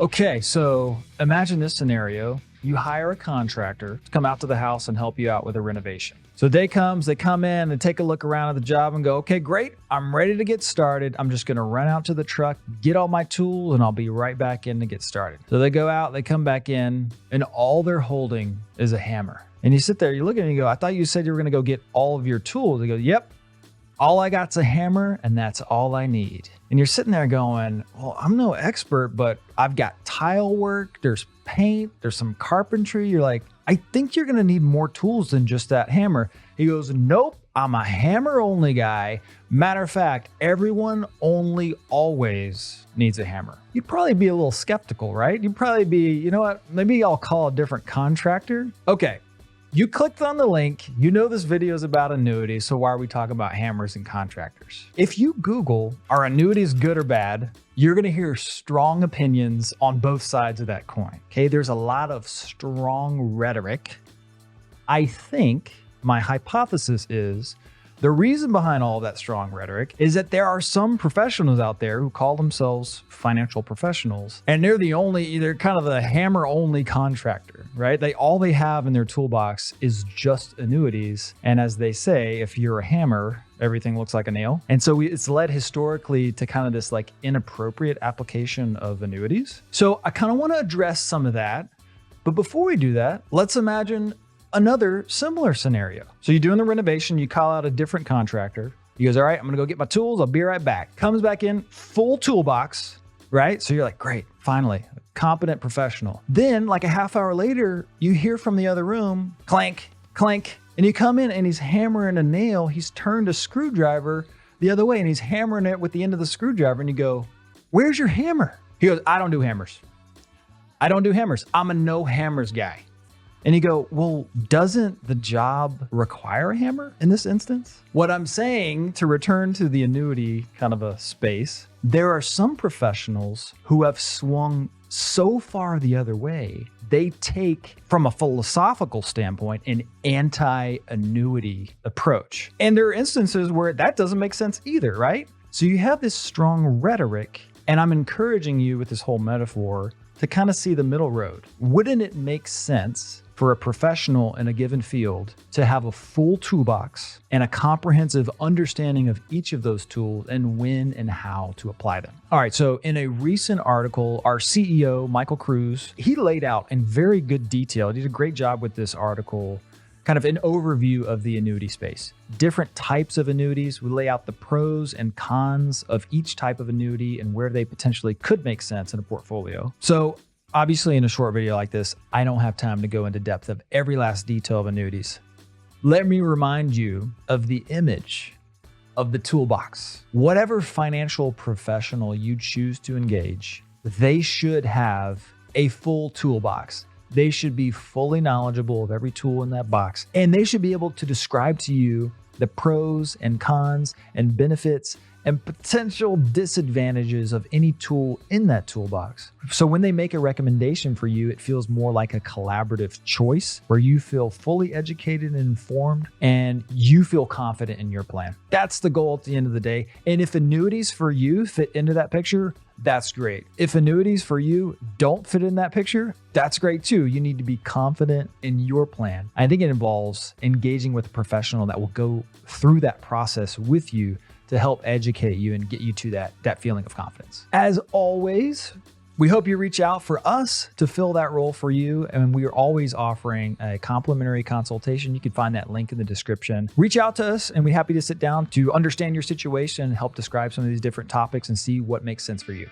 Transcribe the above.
Okay, so imagine this scenario. You hire a contractor to come out to the house and help you out with a renovation. So they come in and take a look around at the job and go, okay, great. I'm ready to get started. I'm just going to run out to the truck, get all my tools, and I'll be right back in to get started. So they go out, they come back in, and all they're holding is a hammer. And you sit there, you look at it and you go, I thought you said you were going to go get all of your tools. They go, yep. All I got's a hammer, and that's all I need. And you're sitting there going, well, I'm no expert, but I've got tile work, there's paint, there's some carpentry. You're like, I think you're gonna need more tools than just that hammer. He goes, nope, I'm a hammer only guy. Matter of fact, everyone only always needs a hammer. You'd probably be a little skeptical, right? You'd probably be, you know what, maybe I'll call a different contractor. Okay. You clicked on the link, you know this video is about annuities, so why are we talking about hammers and contractors? If you Google, are annuities good or bad, you're gonna hear strong opinions on both sides of that coin, okay? There's a lot of strong rhetoric. I think my hypothesis is the reason behind all that strong rhetoric is that there are some professionals out there who call themselves financial professionals, and they're kind of the hammer only contractor, right? All they have in their toolbox is just annuities. And as they say, if you're a hammer, everything looks like a nail. And so it's led historically to kind of this like inappropriate application of annuities. So I kind of want to address some of that. But before we do that, let's imagine another similar scenario. So you're doing the renovation, you call out a different contractor. He goes, all right, I'm gonna go get my tools, I'll be right back. Comes back in, full toolbox, right? So you're like, great, finally, a competent professional. Then like a half hour later, you hear from the other room, clank, clank, and you come in and he's hammering a nail. He's turned a screwdriver the other way and he's hammering it with the end of the screwdriver, and you go, where's your hammer? He goes, I don't do hammers. I don't do hammers. I'm a no hammers guy. And you go, well, doesn't the job require a hammer in this instance? What I'm saying, to return to the annuity kind of a space, there are some professionals who have swung so far the other way, they take, from a philosophical standpoint, an anti-annuity approach. And there are instances where that doesn't make sense either, right? So you have this strong rhetoric, and I'm encouraging you with this whole metaphor to kind of see the middle road. Wouldn't it make sense for a professional in a given field to have a full toolbox and a comprehensive understanding of each of those tools and when and how to apply them? All right, so in a recent article, our CEO, Michael Cruz, he laid out in very good detail, he did a great job with this article, kind of an overview of the annuity space. Different types of annuities. We lay out the pros and cons of each type of annuity and where they potentially could make sense in a portfolio. So obviously in a short video like this, I don't have time to go into depth of every last detail of annuities. Let me remind you of the image of the toolbox. Whatever financial professional you choose to engage, they should have a full toolbox. They should be fully knowledgeable of every tool in that box, and they should be able to describe to you the pros and cons and benefits and potential disadvantages of any tool in that toolbox. So when they make a recommendation for you, it feels more like a collaborative choice where you feel fully educated and informed and you feel confident in your plan. That's the goal at the end of the day. And if annuities for you fit into that picture, that's great. If annuities for you don't fit in that picture, that's great too. You need to be confident in your plan. I think it involves engaging with a professional that will go through that process with you to help educate you and get you to that feeling of confidence. As always, we hope you reach out for us to fill that role for you. And we are always offering a complimentary consultation. You can find that link in the description. Reach out to us and we're happy to sit down to understand your situation and help describe some of these different topics and see what makes sense for you.